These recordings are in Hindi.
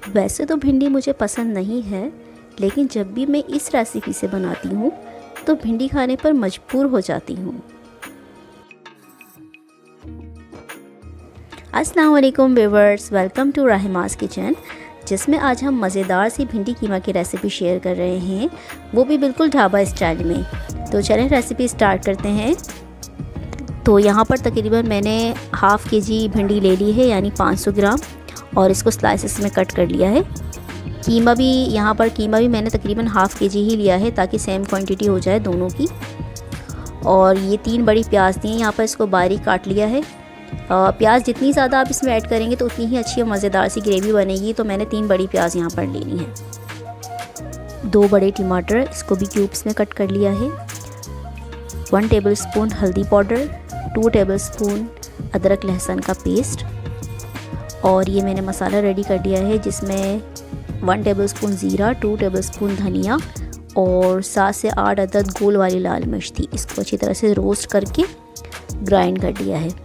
वैसे तो भिंडी मुझे पसंद नहीं है, लेकिन जब भी मैं इस रेसिपी से बनाती हूँ तो भिंडी खाने पर मजबूर हो जाती हूँ। अस्सलाम वालेकुम व्यूअर्स, वेलकम टू राहिमास किचन, जिसमें आज हम मज़ेदार सी भिंडी कीमा की रेसिपी शेयर कर रहे हैं, वो भी बिल्कुल ढाबा स्टाइल में। तो चलें रेसिपी स्टार्ट करते हैं। तो यहाँ पर तकरीबन मैंने हाफ़ केजी भिंडी ले ली है, यानी 500 ग्राम, और इसको स्लाइसेस में कट कर लिया है। कीमा भी मैंने तकरीबन हाफ़ केजी ही लिया है, ताकि सेम क्वांटिटी हो जाए दोनों की। और ये 3 बड़ी प्याज दी हैं, यहाँ पर इसको बारीक काट लिया है। प्याज जितनी ज़्यादा आप इसमें ऐड करेंगे तो उतनी ही अच्छी और मज़ेदार सी ग्रेवी बनेगी। तो मैंने 3 बड़ी प्याज यहाँ पर लेनी है। 2 बड़े टमाटर, इसको भी क्यूब्स में कट कर लिया है। 1 टेबलस्पून हल्दी पाउडर, 2 टेबलस्पून अदरक लहसुन का पेस्ट, और ये मैंने मसाला रेडी कर दिया है, जिसमें 1 टेबलस्पून ज़ीरा, 2 टेबलस्पून धनिया और 7 से 8 अदद गोल वाली लाल मिर्च थी। इसको अच्छी तरह से रोस्ट करके ग्राइंड कर दिया है।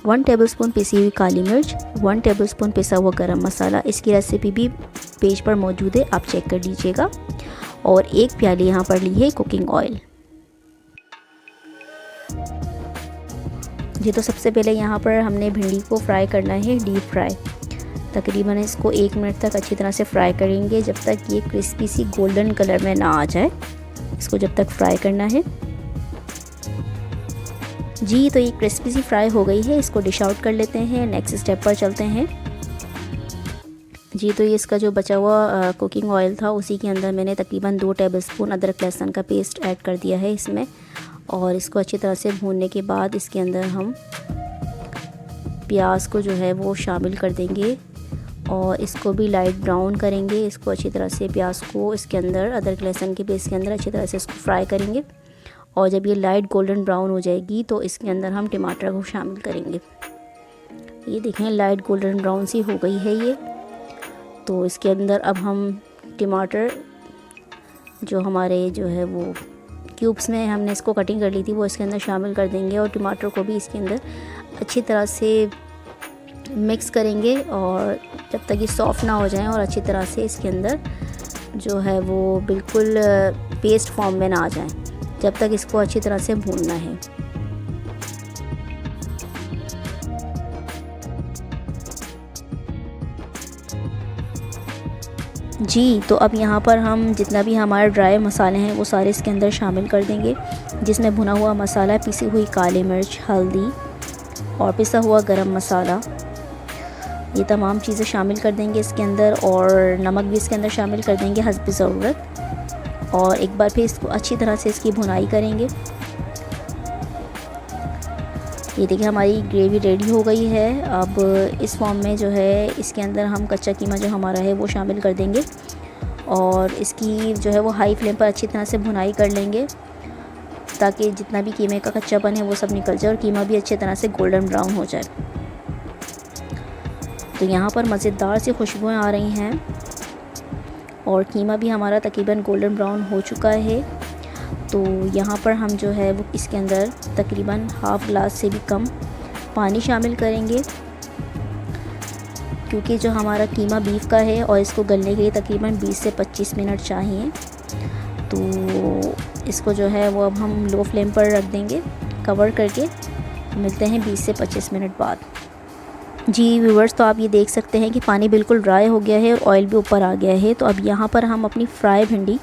1 टेबलस्पून पिसी हुई काली मिर्च, 1 टेबलस्पून पिसा हुआ गरम मसाला। इसकी रेसिपी भी पेज पर मौजूद है, आप चेक कर लीजिएगा। और 1 प्याली यहाँ पर ली है कुकिंग ऑयल। जी, तो सबसे पहले यहाँ पर हमने भिंडी को फ्राई करना है, डीप फ्राई। तकरीबन इसको 1 मिनट तक अच्छी तरह से फ्राई करेंगे, जब तक ये क्रिस्पी सी गोल्डन कलर में ना आ जाए। इसको जब तक फ्राई करना है। जी, तो ये क्रिस्पी सी फ्राई हो गई है, इसको डिश आउट कर लेते हैं। नेक्स्ट स्टेप पर चलते हैं। जी, तो ये इसका जो बचा हुआ कुकिंग ऑयल था, उसी के अंदर मैंने तकरीबन 2 टेबलस्पून अदरक लहसुन का पेस्ट ऐड कर दिया है इसमें। और इसको अच्छी तरह से भूनने के बाद इसके अंदर हम प्याज को जो है वो शामिल कर देंगे, और इसको भी लाइट ब्राउन करेंगे। इसको अच्छी तरह से प्याज को इसके अंदर अदरक लहसुन के पेस्ट के अंदर अच्छी तरह से इसको फ्राई करेंगे। और जब ये लाइट गोल्डन ब्राउन हो जाएगी तो इसके अंदर हम टमाटर को शामिल करेंगे। ये देखें, लाइट गोल्डन ब्राउन सी हो गई है ये। तो इसके अंदर अब हम टमाटर जो हमारे जो है वो क्यूब्स में हमने इसको कटिंग कर ली थी, वो इसके अंदर शामिल कर देंगे। और टमाटर को भी इसके अंदर अच्छी तरह से मिक्स करेंगे, और जब तक ये सॉफ़्ट ना हो जाएं और अच्छी तरह से इसके अंदर जो है वो बिल्कुल पेस्ट फॉर्म में ना आ जाएं, जब तक इसको अच्छी तरह से भूनना है। जी, तो अब यहाँ पर हम जितना भी हमारे ड्राई मसाले हैं वो सारे इसके अंदर शामिल कर देंगे, जिसमें भुना हुआ मसाला, पिसी हुई काली मिर्च, हल्दी और पिसा हुआ गरम मसाला, ये तमाम चीज़ें शामिल कर देंगे इसके अंदर। और नमक भी इसके अंदर शामिल कर देंगे हस्ब ज़रूरत। और एक बार फिर इसको अच्छी तरह से इसकी भुनाई करेंगे। ये देखिए, हमारी ग्रेवी रेडी हो गई है। अब इस फॉर्म में जो है इसके अंदर हम कच्चा कीमा जो हमारा है वो शामिल कर देंगे, और इसकी जो है वो हाई फ्लेम पर अच्छी तरह से भुनाई कर लेंगे, ताकि जितना भी कीमे का कच्चापन है वो सब निकल जाए और कीमा भी अच्छी तरह से गोल्डन ब्राउन हो जाए। तो यहाँ पर मज़ेदार सी खुशबुएँ आ रही हैं, और कीमा भी हमारा तकरीबन गोल्डन ब्राउन हो चुका है। तो यहाँ पर हम जो है वो इसके अंदर तकरीबन हाफ़ ग्लास से भी कम पानी शामिल करेंगे, क्योंकि जो हमारा कीमा बीफ का है और इसको गलने के लिए तकरीबन 20 से 25 मिनट चाहिए। तो इसको जो है वो अब हम लो फ्लेम पर रख देंगे कवर करके। मिलते हैं 20 से 25 मिनट बाद। जी व्यूअर्स, तो आप ये देख सकते हैं कि पानी बिल्कुल ड्राई हो गया है और ऑयल भी ऊपर आ गया है। तो अब यहाँ पर हम अपनी फ्राई भिंडी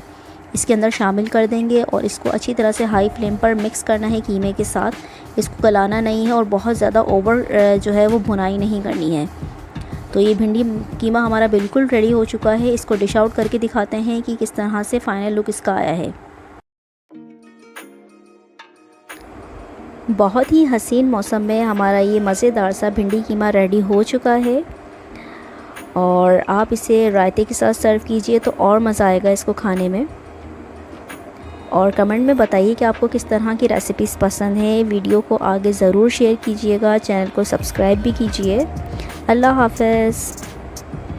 इसके अंदर शामिल कर देंगे, और इसको अच्छी तरह से हाई फ्लेम पर मिक्स करना है कीमे के साथ। इसको गलाना नहीं है और बहुत ज़्यादा ओवर जो है वो भुनाई नहीं करनी है। तो ये भिंडी कीमा हमारा बिल्कुल रेडी हो चुका है। इसको डिश आउट करके दिखाते हैं कि किस तरह से फ़ाइनल लुक इसका आया है। बहुत ही हसीन मौसम में हमारा ये मज़ेदार सा भिंडी कीमा रेडी हो चुका है, और आप इसे रायते के साथ सर्व कीजिए तो और मज़ा आएगा इसको खाने में। और कमेंट में बताइए कि आपको किस तरह की रेसिपीज़ पसंद है। वीडियो को आगे ज़रूर शेयर कीजिएगा, चैनल को सब्सक्राइब भी कीजिए। अल्लाह हाफ़िज़।